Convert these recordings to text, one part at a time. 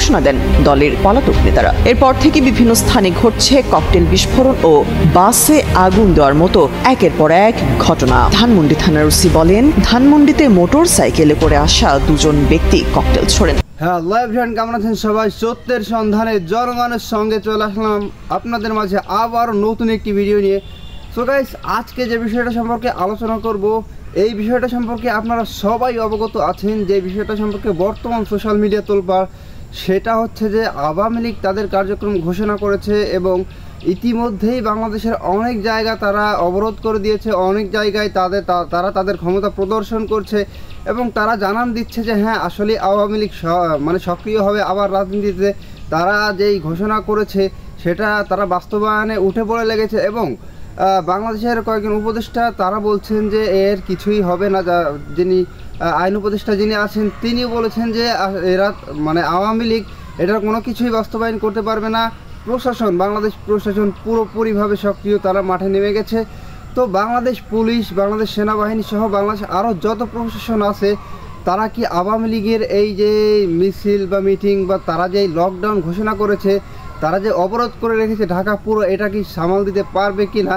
ঘোষণা দেন দলের পলাতক নেতারা। এরপর থেকে বিভিন্ন স্থানে ঘটছে ককটেল বিস্ফোরণ ও বাসে আগুন দেওয়ার মতো একের পর এক ঘটনা। ধানমন্ডি থানার ওসি বলেন, ধানমন্ডিতে মোটর সাইকেলে করে আসা দুজন ব্যক্তি ককটেল ছোড়েন। হ্যালো এভরিওয়ান, কেমন আছেন সবাই? সত্যের সন্ধানে জনগণের সঙ্গে চলে আসলাম আপনাদের মাঝে আবার নতুন একটি ভিডিও নিয়ে। সো গাইস, আজকে যে বিষয়টা সম্পর্কে আলোচনা করব, এই বিষয়টা সম্পর্কে আপনারা সবাই অবগত আছেন। যে বিষয়টা সম্পর্কে বর্তমান সোশ্যাল মিডিয়া তোলপাড়, সেটা হচ্ছে যে আওয়ামী লীগ তাদের কার্যক্রম ঘোষণা করেছে এবং ইতিমধ্যেই বাংলাদেশের অনেক জায়গা তারা অবরোধ করে দিয়েছে। অনেক জায়গায় তারা তাদের ক্ষমতা প্রদর্শন করছে এবং তারা জানান দিচ্ছে যে হ্যাঁ, আসলে আওয়ামী লীগ সক্রিয় হবে আবার রাজনীতিতে। তারা যেই ঘোষণা করেছে সেটা তারা বাস্তবায়নে উঠে পড়ে লেগেছে এবং বাংলাদেশের কয়েকজন উপদেষ্টা তারা বলছেন যে এর কিছুই হবে না। যিনি আইন উপদেষ্টা যিনি আছেন তিনিও বলেছেন যে এরা আওয়ামী লীগ এটার কোনো কিছুই বাস্তবায়ন করতে পারবে না। বাংলাদেশ প্রশাসন পুরোপুরিভাবে সক্রিয়, তারা মাঠে নেমে গেছে। তো বাংলাদেশ পুলিশ, বাংলাদেশ সেনাবাহিনী সহ বাংলাদেশ আরও যত প্রশাসন আছে, তারা কি আওয়ামী লীগের এই যে মিছিল বা মিটিং বা তারা যে লকডাউন ঘোষণা করেছে, তারা যে অবরোধ করে রেখেছে ঢাকা পুরো, এটা কি সামাল দিতে পারবে কি না?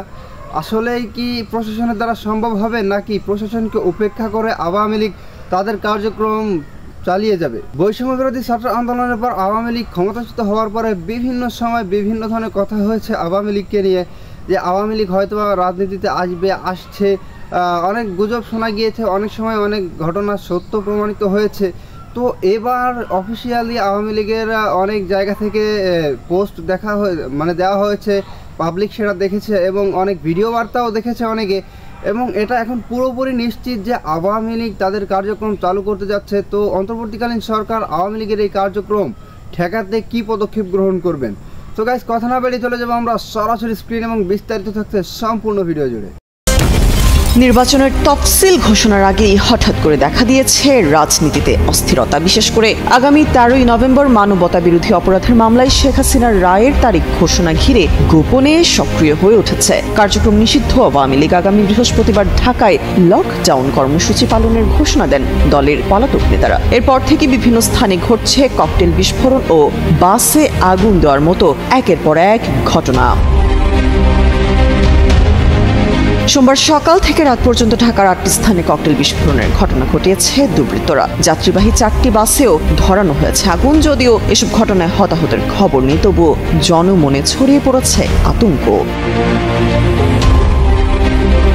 আসলেই কি প্রশাসনের দ্বারা সম্ভব হবে, নাকি প্রশাসনকে উপেক্ষা করে আওয়ামী লীগ তাদের কার্যক্রম চালিয়ে যাবে? বৈষম্য বিরোধী ছাত্র আন্দোলনের পর আওয়ামী লীগ ক্ষমতাচ্যুত হওয়ার পরে বিভিন্ন সময় বিভিন্ন ধরনের কথা হয়েছে আওয়ামী লীগকে নিয়ে, যে আওয়ামী লীগ হয়তো রাজনীতিতে আসছে। অনেক গুজব শোনা গিয়েছে, অনেক সময় অনেক ঘটনা সত্য প্রমাণিত হয়েছে। তো এবার অফিসিয়ালি আওয়ামী লীগের অনেক জায়গা থেকে পোস্ট দেওয়া হয়েছে, পাবলিক সেটা দেখেছে এবং অনেক ভিডিও বার্তাও দেখেছে অনেকে, এবং এটা এখন পুরোপুরি নিশ্চিত যে আওয়ামী লীগ তাদের কার্যক্রম চালু করতে যাচ্ছে। তো অন্তর্বর্তীকালীন সরকার আওয়ামী লীগের এই কার্যক্রম ঠেকাতে কী পদক্ষেপ গ্রহণ করবেন? তো গাইস, কথা না বেরিয়ে চলে যাবো আমরা সরাসরি স্ক্রিন এবং বিস্তারিত থাকছে সম্পূর্ণ ভিডিও জুড়ে। নির্বাচনের তফসিল ঘোষণার আগেই হঠাৎ করে দেখা দিয়েছে রাজনীতিতে অস্থিরতা। বিশেষ করে আগামী 13ই নভেম্বর মানবতা বিরোধী অপরাধের মামলায় শেখ হাসিনার রায়ের তারিখ ঘোষণা ঘিরে গোপনে সক্রিয় হয়ে উঠেছে কার্যক্রম নিষিদ্ধ আওয়ামী লীগ। আগামী বৃহস্পতিবার ঢাকায় লকডাউন কর্মসূচি পালনের ঘোষণা দেন দলের পলাতক নেতারা। এরপর থেকে বিভিন্ন স্থানে ঘটছে ককটেল বিস্ফোরণ ও বাসে আগুন দেওয়ার মতো একের পর এক ঘটনা। সোমবার সকাল থেকে রাত পর্যন্ত ঢাকার 8টি স্থানে ককটেল বিস্ফোরণের ঘটনা ঘটিয়েছে দুর্বৃত্তরা। যাত্রীবাহী 4টি বাসেও ধরানো হয়েছে আগুন। যদিও এসব ঘটনায় হতাহতের খবর নেই, তবুও জনমনে ছড়িয়ে পড়েছে আতঙ্ক।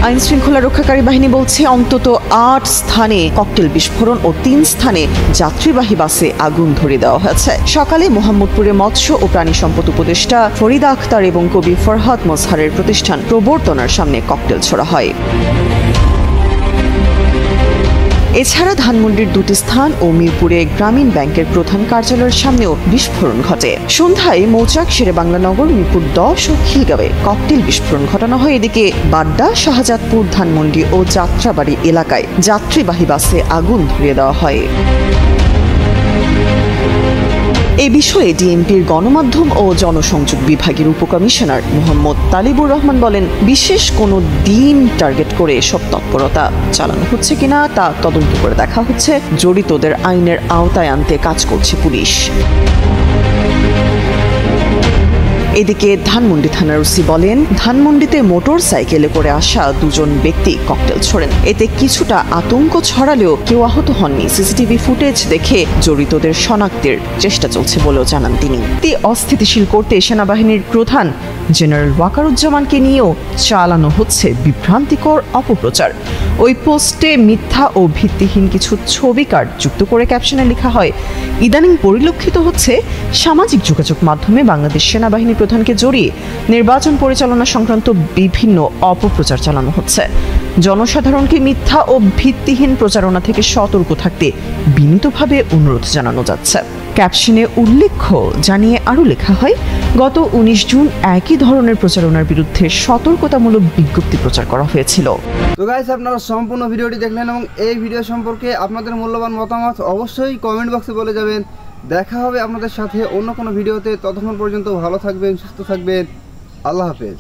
আইন শৃঙ্খলা রক্ষাকারী বাহিনী বলছে অন্তত 8 স্থানে ককটেল বিস্ফোরণ ও 3 স্থানে যাত্রীবাহী বাসে আগুন ধরিয়ে দেওয়া হয়েছে। সকালে মোহাম্মদপুরে মৎস্য ও প্রাণী সম্পদ উপদেষ্টা ফরিদা আক্তার এবং কবি ফরহাদ মজহারের প্রতিষ্ঠান প্রবর্তনার সামনে ককটেল ছোড়া হয়। এছাড়া ধানমন্ডির 2টি স্থান ও মিরপুরে গ্রামীণ ব্যাংকের প্রধান কার্যালয়ের সামনেও বিস্ফোরণ ঘটে। সন্ধ্যায় মৌচাক, শেরেবাংলানগর, মিরপুর 10 ও খিলগাঁওয়ে ককটেল বিস্ফোরণ ঘটানো হয়। এদিকে বাড্ডা, শাহজাদপুর, ধানমন্ডি ও যাত্রাবাড়ি এলাকায় যাত্রীবাহী বাসে আগুন ধরিয়ে দেওয়া হয়। এই বিষয়ে ডিএমপির গণমাধ্যম ও জনসংযোগ বিভাগের উপকমিশনার মোহাম্মদ তালিবুর রহমান বলেন, বিশেষ কোনো দিন টার্গেট করে এসব তৎপরতা চালানো হচ্ছে কিনা তা তদন্ত করে দেখা হচ্ছে। জড়িতদের আইনের আওতায় আনতে কাজ করছে পুলিশ। এদিকে ধানমন্ডি থানার ওসি বলেন, ধানমন্ডিতে মোটর সাইকেলে করে আসা দুজন ব্যক্তি ককটেল ছোড়েন। এতে কিছুটা আতঙ্ক ছড়ালেও কেউ আহত হননি। সিসিটিভি ফুটেজ দেখে জড়িতদের শনাক্তের চেষ্টা চলছে বলেও জানান তিনি। অস্থিতিশীল করতে সেনাবাহিনীর প্রধান জেনারেল ওয়াকারুজ্জামানকে নিয়েও চালানো হচ্ছে বিভ্রান্তিকর অপপ্রচার। ওই পোস্টে মিথ্যা ও ভিত্তিহীন কিছু ছবি কার্ড যুক্ত করে ক্যাপশনে লেখা হয়, ইদানিং পরিলক্ষিত হচ্ছে সামাজিক যোগাযোগ মাধ্যমে বাংলাদেশ সেনাবাহিনী প্রধানকে জড়িয়ে নির্বাচন পরিচালনা সংক্রান্ত বিভিন্ন অপপ্রচার চালানো হচ্ছে। জনসাধারণকে মিথ্যা ও ভিত্তিহীন প্রচারণা থেকে সতর্ক থাকতে বিনীতভাবে অনুরোধ জানানো যাচ্ছে। ক্যাপশনে উল্লেখ জানিয়ে আরও লেখা হয়, গত 19 জুন একই ধরনের প্রচারণার বিরুদ্ধে সতর্কতামূলক বিজ্ঞপ্তি প্রচার করা হয়েছিল। তো গাইস, আপনারা সম্পূর্ণ ভিডিওটি দেখলেন এবং এই ভিডিও সম্পর্কে আপনাদের মূল্যবান মতামত অবশ্যই কমেন্ট বক্সে বলে যাবেন। দেখা হবে আপনাদের সাথে অন্য কোনো ভিডিওতে। ততক্ষণ পর্যন্ত ভালো থাকবেন, সুস্থ থাকবেন। আল্লাহ হাফেজ।